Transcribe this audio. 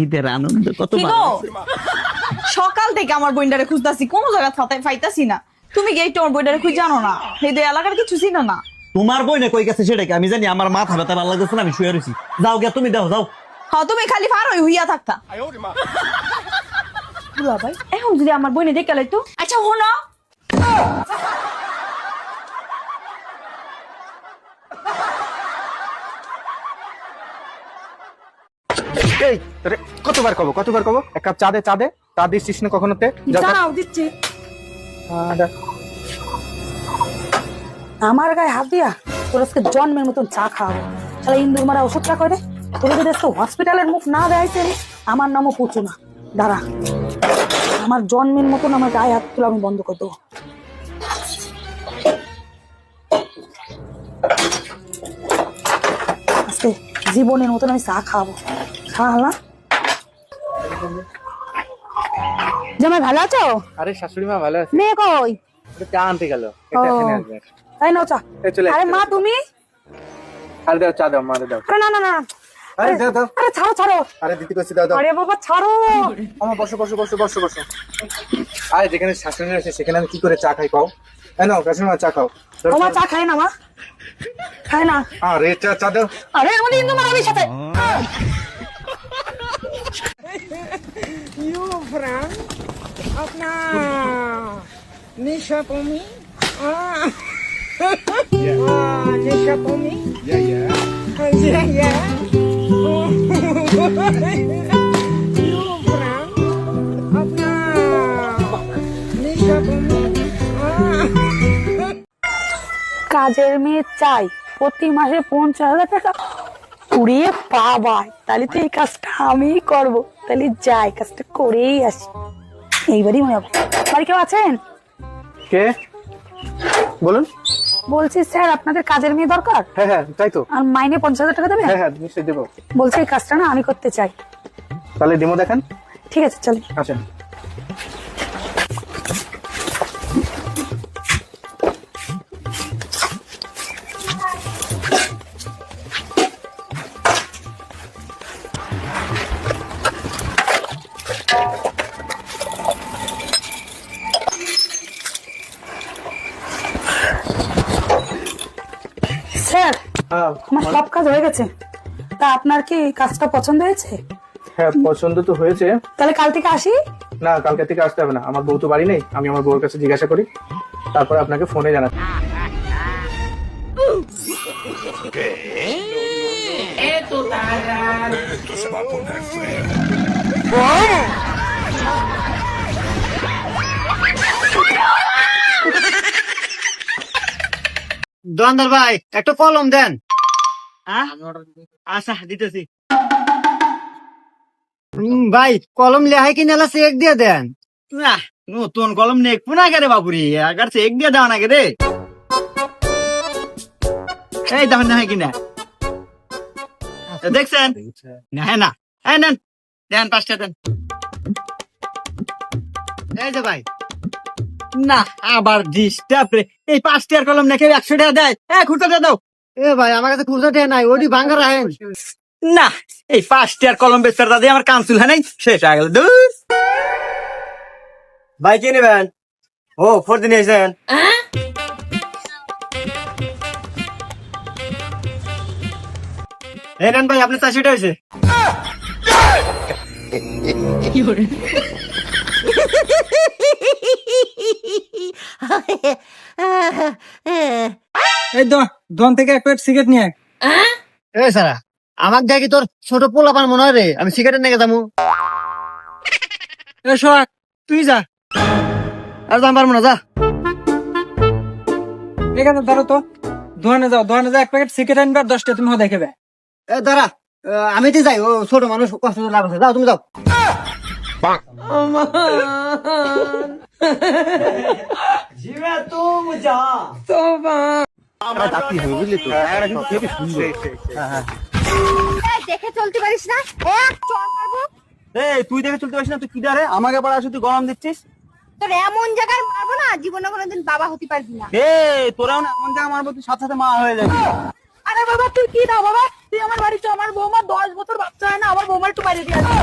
ঈদের আনন্দ কত কি গো সকাল থেকে আমার বইন্ডারে খুঁজতাছি কোন জায়গা থাতে পাইতাছি না তুমি কি একটু আমার বইন্ডারে খুঁজে জানো না এই যে এলাকার কিছু চিনো না তোমার বইনে কই গেছে সেটা কি আমি জানি আমার মাথা ব্যথা ভালো লাগতেছে না আমি শুয়ে রয়েছি যাও গে তুমি দাও যাও হ্যাঁ তুমি খালি ফারই হইয়া থাকতা বুলা ভাই এখন যদি আমার বইনে দেখে লাইতো আচ্ছা হনো এই তোরে কতবার কব এক কাপ চা দে চা দিচ্ছিস না কখনোতে দাঁড়াও দিচ্ছি আমার গায়ে হাত দিয়া তোর আজকে জন্মের মতন চা খাওয়াবো তাহলে ইন্দুর মারা ওষুধটা করে তোর যদি আজকে হসপিটালের মুখ না দেয়াইছেন আমার নামও পুচু না দাঁড়া আমার জন্মের মতন আমার গায়ে হাত তুলে আমি বন্ধ করে দেবো আজকে জীবনের মতন আমি চা খাওয়াবো খাওয়ালা জামাই ভালো আছো? আরে শাশুড়ি মা ভালো আছে মেয়ে কই? চা আনতে গেল এটা এখানে আসবে তাই নাও চা। আরে মা তুমি? আরে দাও চা দাও মা দাও আরে না না না আরে দাও দাও আরে ছাড়ো ছাড়ো আরে দিদি কইছি দাও দাও আরে বাবা ছাড়ো আমার বসো আরে যেখানে শাশুড়ি আছে সেখানে আমি কি করে চা খাই পাও এই নাও শাশুড়ি মা চা খাও তোমার চা খায় না মা খায় না আরে চা দাও আরে আমাদের ইন্দু মারাবি সাথে You Frank, अपना Nisha Pomi, Nisha Pomi, yeah, You Frank, अपना Nisha Pomi, কাজের মেয়ে চাই প্রতি মাসে 50,000 টাকা কুড়িয়ে পাবাই তাহলে তো এই কাজটা আমিই করবো তাহলে যাই কাজটা করেই আসি এইবারই মনে হবে বাড়ি কেউ আছেন কে বলুন বলছি স্যার আপনাদের কাজের মেয়ে দরকার হ্যাঁ তাই তো আর মাইনে 50,000 টাকা দেবে হ্যাঁ নিশ্চয়ই দেবো বলছি এই কাজটা না আমি করতে চাই তাহলে ডেমো দেখান ঠিক আছে চল আসেন স্যার হ্যাঁ আমার সব কাজ হয়ে গেছে তা আপনার কি কাজটা পছন্দ হয়েছে হ্যাঁ পছন্দ তো হয়েছে তাহলে কাল থেকে আসি না কালকে থেকে আসতে হবে না আমার বউ তো বাড়ি নেই আমি আমার বউর কাছে জিজ্ঞাসা করি তারপরে আপনাকে ফোনে জানাচ্ছি দোকানদার ভাই একটা কলম দেন আচ্ছা দিতেছি ভাই কলম লেহাই কিনে চেক দিয়ে দেন না নতুন কলম নেক পুনা কে রে বাপুরি আগার চেক দিয়ে দাও না কে রে এই দেখেন না কিনা দেখছেন না না এই নেন দেন 5টা দেন এই যে ভাই না আবার ডিস্টার্ব রে এই 5টার কলম নাকি 100 টাকা দেয় খুঁড়তে দাও এ ভাই আমার কাছে খুঁড়তে টাকা নাই ওডি ভাঙা রাখেন না এই 5টার কলম বেচার দাদা আমার কাউন্সিল হয় নাই শেষ হয়ে গেল দূর ভাই কি নেবেন ও 4 দিন এসেছেন এই নেন ভাই আপনি 400 টাকা হয়েছে এই দোকান থেকে এক প্যাকেট সিগারেট নিয়ে এ সারা আমাক দেখি তোর ছোট পোলাপান মনে হয় রে আমি সিগারেট নিয়ে যাবো এ সোহাগ তুই যা আর দাম পারবো না যা এখানে ধরো তো দোকানে যাও এক প্যাকেট সিগারেট আনবে আর 10টা তুমি দেখাবে এ দাঁড়া আমি তো যাই ও ছোট মানুষ কষ্ট লাভ আছে যাও তুমি যাও দেখে চলতে পারিস না এক চড় মারবো তুই দেখে চলতে পারছিস না তুই কি দাঁড়ে আমাকে আবার আসে তুই গরম দিচ্ছিস তোর এমন জায়গায় মারবো না জীবনে কোনোদিন বাবা হতে পারবি না তোরাও না এমন জায়গা মারবো তুই সাথে সাথে মা হয়ে যাবি আরে বাবা তুই কি দাও বাবা, তুই আমার বাড়ি চ, আমার বৌমা 10 বছর বাচ্চা হয় না, আমার বৌমার একটু বাইরে দিয়ে আসবি।